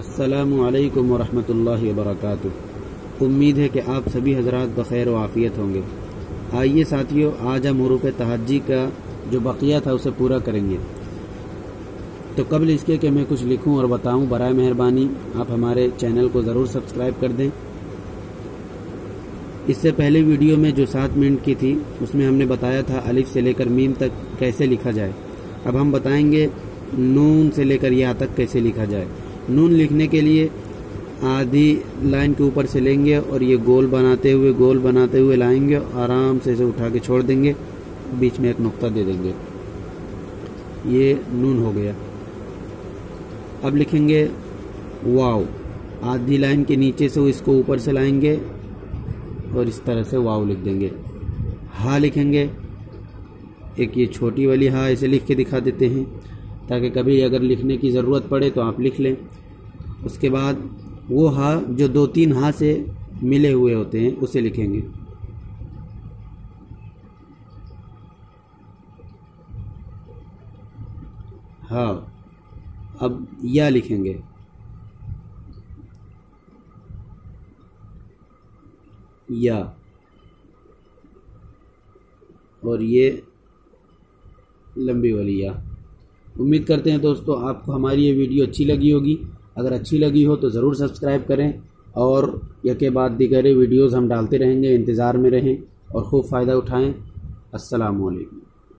अस्सलामु अलैकुम वरहमतुल्लाहि वबरकातुह। उम्मीद है कि आप सभी हजरात बखैर व आफ़ियत होंगे। आइए साथियों, आज हम हुरूफ़ तहज्जी का जो बक़िया था उसे पूरा करेंगे। तो कबल इसके कि मैं कुछ लिखूं और बताऊं, बराए मेहरबानी आप हमारे चैनल को ज़रूर सब्सक्राइब कर दें। इससे पहले वीडियो में जो 7 मिनट की थी उसमें हमने बताया था अलिफ से लेकर मीम तक कैसे लिखा जाए। अब हम बताएंगे नून से लेकर या तक कैसे लिखा जाए। नून लिखने के लिए आधी लाइन के ऊपर से लेंगे और ये गोल बनाते हुए लाएंगे, आराम से इसे उठा के छोड़ देंगे, बीच में एक नुक्ता दे देंगे, ये नून हो गया। अब लिखेंगे वाव, आधी लाइन के नीचे से इसको ऊपर से लाएंगे और इस तरह से वाव लिख देंगे। हा लिखेंगे, एक ये छोटी वाली हा, इसे लिख के दिखा देते हैं ताकि कभी अगर लिखने की ज़रूरत पड़े तो आप लिख लें। उसके बाद वो हा जो 2-3 हा से मिले हुए होते हैं उसे लिखेंगे। हाँ, अब या लिखेंगे, या, और ये लंबी वाली या। उम्मीद करते हैं दोस्तों आपको हमारी ये वीडियो अच्छी लगी होगी। अगर अच्छी लगी हो तो ज़रूर सब्सक्राइब करें और यके बाद दीगर वीडियोज़ हम डालते रहेंगे। इंतज़ार में रहें और खूब फ़ायदा उठाएं। अस्सलामु अलैकुम।